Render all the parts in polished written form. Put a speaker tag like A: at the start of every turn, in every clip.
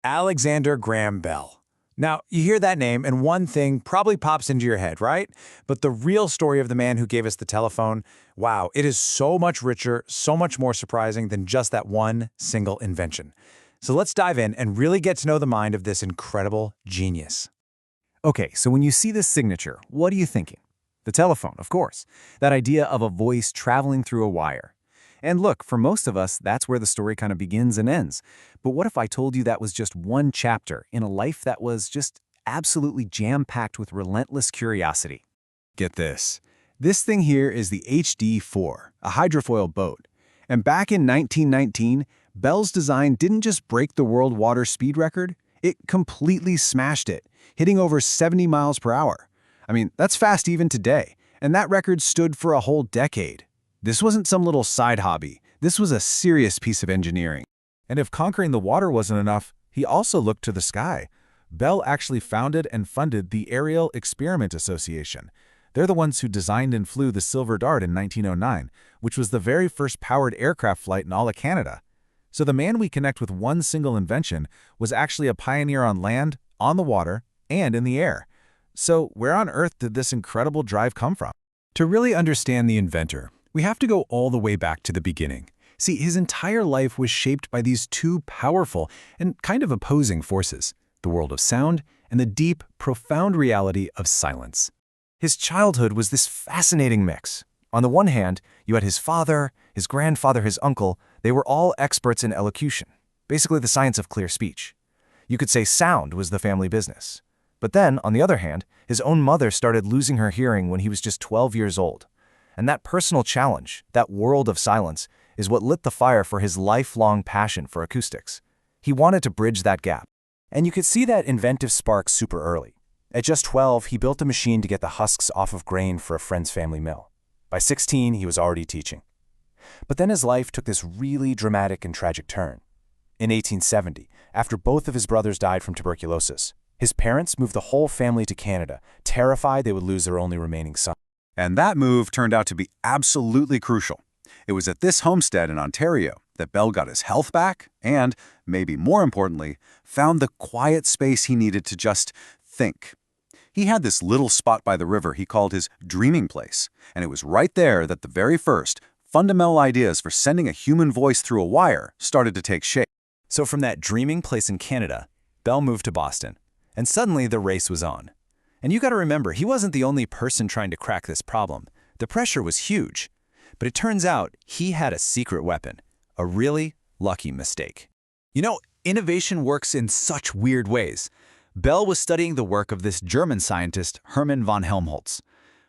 A: Alexander Graham Bell. Now, you hear that name and one thing probably pops into your head, right? But the real story of the man who gave us the telephone, wow, it is so much richer, so much more surprising than just that one single invention. So let's dive in and really get to know the mind of this incredible genius.
B: Okay, so when you see this signature, what are you thinking? The telephone, of course. That idea of a voice traveling through a wire. And look, for most of us, that's where the story kind of begins and ends. But what if I told you that was just one chapter in a life that was just absolutely jam-packed with relentless curiosity? Get this. This thing here is the HD-4, a hydrofoil boat. And back in 1919, Bell's design didn't just break the world water speed record, it completely smashed it, hitting over 70 miles per hour. I mean, that's fast even today, and that record stood for a whole decade. This wasn't some little side hobby. This was a serious piece of engineering.
C: And if conquering the water wasn't enough, he also looked to the sky. Bell actually founded and funded the Aerial Experiment Association. They're the ones who designed and flew the Silver Dart in 1909, which was the very first powered aircraft flight in all of Canada. So the man we connect with one single invention was actually a pioneer on land, on the water, and in the air. So where on earth did this incredible drive come from?
B: To really understand the inventor, we have to go all the way back to the beginning. See, his entire life was shaped by these two powerful and kind of opposing forces, the world of sound and the deep, profound reality of silence. His childhood was this fascinating mix. On the one hand, you had his father, his grandfather, his uncle. They were all experts in elocution, basically the science of clear speech. You could say sound was the family business. But then, on the other hand, his own mother started losing her hearing when he was just 12 years old. And that personal challenge, that world of silence, is what lit the fire for his lifelong passion for acoustics. He wanted to bridge that gap. And you could see that inventive spark super early. At just 12, he built a machine to get the husks off of grain for a friend's family mill. By 16, he was already teaching. But then his life took this really dramatic and tragic turn. In 1870, after both of his brothers died from tuberculosis, his parents moved the whole family to Canada, terrified they would lose their only remaining son.
D: And that move turned out to be absolutely crucial. It was at this homestead in Ontario that Bell got his health back and, maybe more importantly, found the quiet space he needed to just think. He had this little spot by the river he called his dreaming place, and it was right there that the very first fundamental ideas for sending a human voice through a wire started to take shape.
B: So from that dreaming place in Canada, Bell moved to Boston, and suddenly the race was on. And you got to remember, he wasn't the only person trying to crack this problem. The pressure was huge. But it turns out he had a secret weapon, a really lucky mistake. You know, innovation works in such weird ways. Bell was studying the work of this German scientist, Hermann von Helmholtz.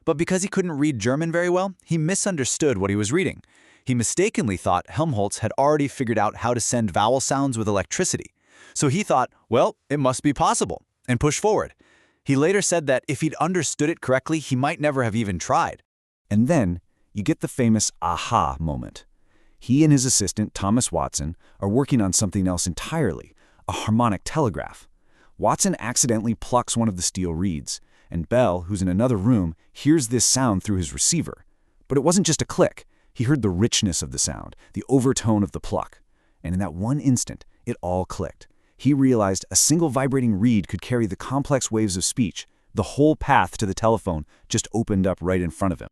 B: But because he couldn't read German very well, he misunderstood what he was reading. He mistakenly thought Helmholtz had already figured out how to send vowel sounds with electricity. So he thought, well, it must be possible, and pushed forward. He later said that if he'd understood it correctly, he might never have even tried. And then you get the famous aha moment. He and his assistant, Thomas Watson, are working on something else entirely, a harmonic telegraph. Watson accidentally plucks one of the steel reeds, and Bell, who's in another room, hears this sound through his receiver. But it wasn't just a click. He heard the richness of the sound, the overtone of the pluck. And in that one instant, it all clicked. He realized a single vibrating reed could carry the complex waves of speech. The whole path to the telephone just opened up right in front of him.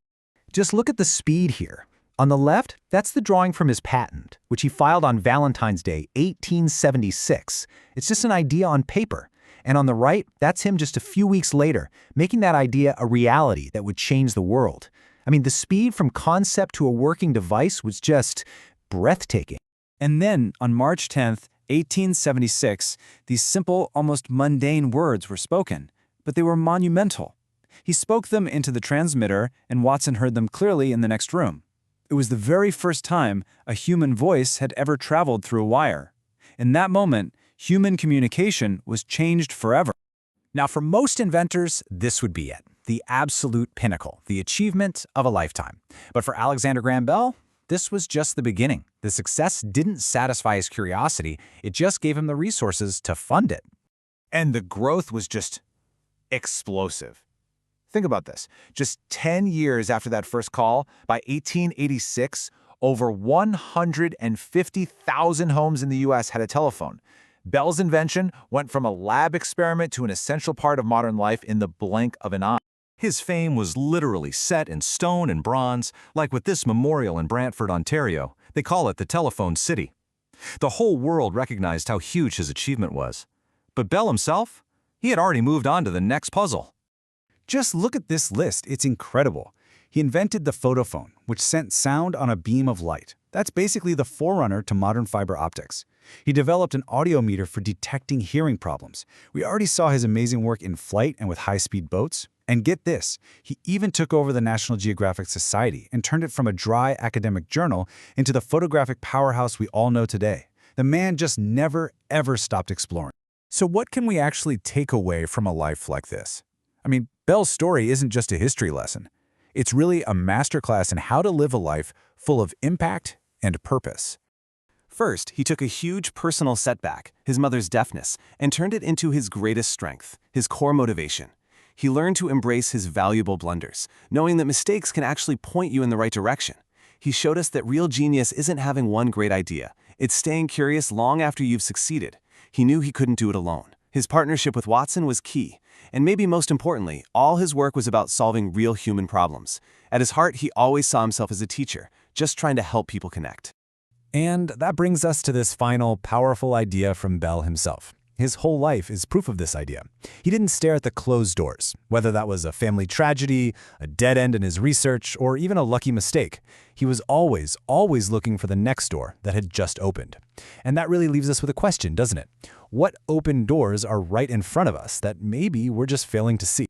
A: Just look at the speed here. On the left, that's the drawing from his patent, which he filed on Valentine's Day, 1876. It's just an idea on paper. And on the right, that's him just a few weeks later, making that idea a reality that would change the world. I mean, the speed from concept to a working device was just breathtaking.
B: And then, on March 10th, 1876, these simple, almost mundane words were spoken, but they were monumental. He spoke them into the transmitter, and Watson heard them clearly in the next room. It was the very first time a human voice had ever traveled through a wire. In that moment, human communication was changed forever.
A: Now, for most inventors, this would be it. The absolute pinnacle, the achievement of a lifetime. But for Alexander Graham Bell, this was just the beginning. The success didn't satisfy his curiosity, it just gave him the resources to fund it.
B: And the growth was just explosive. Think about this. Just 10 years after that first call, by 1886, over 150,000 homes in the U.S. had a telephone.
C: Bell's invention went from a lab experiment to an essential part of modern life in the blink of an eye.
B: His fame was literally set in stone and bronze, like with this memorial in Brantford, Ontario. They call it the Telephone City. The whole world recognized how huge his achievement was. But Bell himself? He had already moved on to the next puzzle.
E: Just look at this list, it's incredible. He invented the photophone, which sent sound on a beam of light. That's basically the forerunner to modern fiber optics. He developed an audiometer for detecting hearing problems. We already saw his amazing work in flight and with high-speed boats. And get this, he even took over the National Geographic Society and turned it from a dry academic journal into the photographic powerhouse we all know today. The man just never, ever stopped exploring.
C: So what can we actually take away from a life like this? I mean, Bell's story isn't just a history lesson. It's really a masterclass in how to live a life full of impact and purpose.
B: First, he took a huge personal setback, his mother's deafness, and turned it into his greatest strength, his core motivation. He learned to embrace his valuable blunders, knowing that mistakes can actually point you in the right direction. He showed us that real genius isn't having one great idea. It's staying curious long after you've succeeded. He knew he couldn't do it alone. His partnership with Watson was key. And maybe most importantly, all his work was about solving real human problems. At his heart, he always saw himself as a teacher, just trying to help people connect.
A: And that brings us to this final, powerful idea from Bell himself. His whole life is proof of this idea. He didn't stare at the closed doors, whether that was a family tragedy, a dead end in his research, or even a lucky mistake. He was always looking for the next door that had just opened. And that really leaves us with a question, doesn't it? What open doors are right in front of us that maybe we're just failing to see?